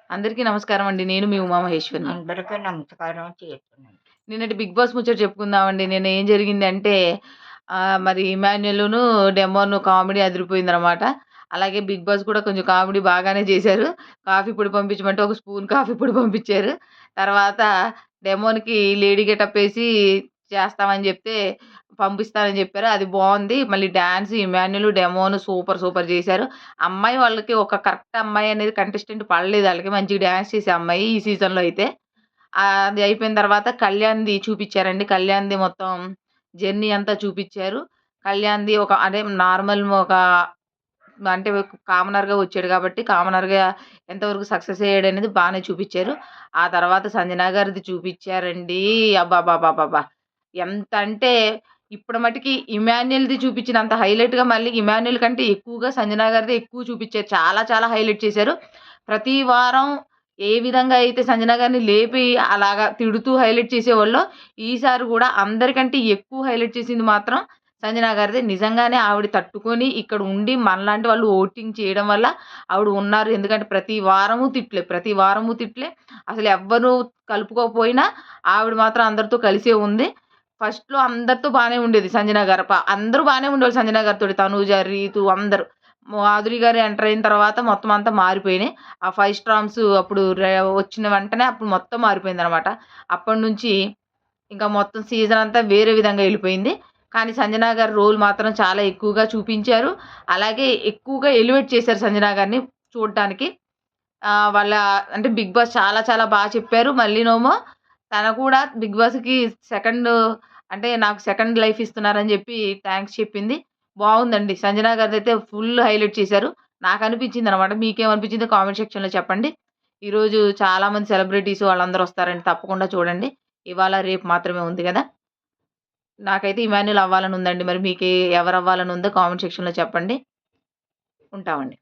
అందరికీ నమస్కారం అండి. నేను మీ ఉమామహేశ్వరిని. అందరికీ నమస్కారం చేస్తున్నాను. నిన్నటి 'బిగ్ బాస్' ముచ్చట చెప్పుకుందామండి. నిన్న ఏం జరిగిందంటే మరి ఇమాన్యుల్‌ను, డెమోన్ కామెడీ అదిరిపోయిందనమాట. అలాగే 'బిగ్ బాస్' కూడా కొంచెం కామెడీ బాగానే చేశారు. కాఫీ పొడి పంపించమంటే ఒక స్పూన్ కాఫీ పొడి పంపించారు. తర్వాత డెమోన్‌కి లేడీ గెటప్ ఏసి చేస్తామని చెప్తే పంపిస్తానని చెప్పారు. అది బావుంది. మళ్ళీ dance Emmanuel, demon super super చేశారు. అమ్మాయి వాళ్ళకి ఒక కరెక్ట్ అమ్మాయి అనేది కంటెస్టెంట్ పడలేదు ఆళ్ళకి. మంచిగా డాన్స్ చేసే అమ్మాయి ఈ సీజన్‌లో అయితే. అది అయిపోయిన తర్వాత కళ్యాణ్‌ది చూపిచ్చారండి. కళ్యాణ్‌ది మొత్తం జర్నీ అంతా చూపిచ్చారు. కళ్యాణ్‌ది ఒక అదే నార్మల్ ఒక అంటే కామనర్‌గా వచ్చాడు కాబట్టి, కామనర్‌గా ఎంతవరకు సక్సెస్ అయ్యాడనేది బానే చూపిచ్చారు. ఆ తర్వాత సంజన గారిది చూపిచ్చారండి. అబ్బబ్బబ్బబ్బబ్బా! ఎంతంటే ఇప్పుడు మటికి ఇమాన్యుల్‌ది చూపిచ్చినంత హైలైట్‌గా మళ్ళీ ఇమాన్యుల్ కంటే ఎక్కువగా సంజన గారిదే ఎక్కువ చూపిచ్చారు. చాలా చాలా హైలైట్ చేశారు. ప్రతి వారం ఏ విధంగా అయితే సంజన గారిని లేపి అలాగా తిడుతూ హైలైట్ చేసేవాళ్ళో, ఈసారి గూడా అందరికంటే ఎక్కువ హైలైట్ చేసింది మాత్రం సంజన గారిదే. నిజంగానే ఆవిడ తట్టుకొని ఇక్కడ ఉండి మనలాంటి వాళ్ళు ఓటింగ్ చేయడం వల్ల ఆవిడ ఉన్నారు. ఎందుకంటే ప్రతి వారము తిట్లే, ప్రతి వారము తిట్లే. అసలు ఎవ్వరు కలుపుకోకపోయినా ఆవిడ మాత్రం అందరితో కలిసే ఉంది. ఫస్ట్‌లో అందరితో బానే ఉండేది సంజన గారు. అందరూ బానే ఉండేవాళ్ళు సంజన గారితోటి. తనూజ, రీతు అందరూ. మాధురి గారు ఎంటర్ అయిన తర్వాత మొత్తం అంతా మారిపోయినాయి. ఆ 5 స్టార్మ్స్ అప్పుడు వచ్చిన వెంటనే అప్పుడు మొత్తం మారిపోయిందనమాట. అప్పటినుంచి ఇంకా మొత్తం సీజన్ అంతా వేరే విధంగా ఎళ్ళిపోయింది. కానీ సంజన గారి రోల్ మాత్రం చాలా ఎక్కువగా చూపించారు. అలాగే ఎక్కువగా ఎలివేట్ చేశారు సంజన గారిని చూడటానికి. వాళ్ళ అంటే 'బిగ్ బాస్' చాలా చాలా చెప్పారు. మళ్ళీనేమో తను కూడా 'బిగ్ బాస్‌కి' సెకండ్ అంటే నాకు సెకండ్ లైఫ్ ఇస్తున్నారని జెప్పి థాంక్స్ చెప్పింది. బావుందండి. సంజన గారిదైతే ఫుల్ హైలైట్ చేశారు. నాకనిపించిందనమాట. మీకేమనిపించిందో కామెంట్ సెక్షన్‌లో చెప్పండి. ఈరోజు చాలామంది సెలబ్రిటీస్ వాళ్ళందరూ వస్తారండి. తప్పకుండా చూడండి. ఇవాళ, రేపు మాత్రమే ఉంది గదా! నాకైతే ఇమాన్యుల్ అవ్వాలని ఉందండి. మరి ఎవరవ్వాలని ఉందో కామెంట్ సెక్షన్‌లో చెప్పండి. ఉంటామండి.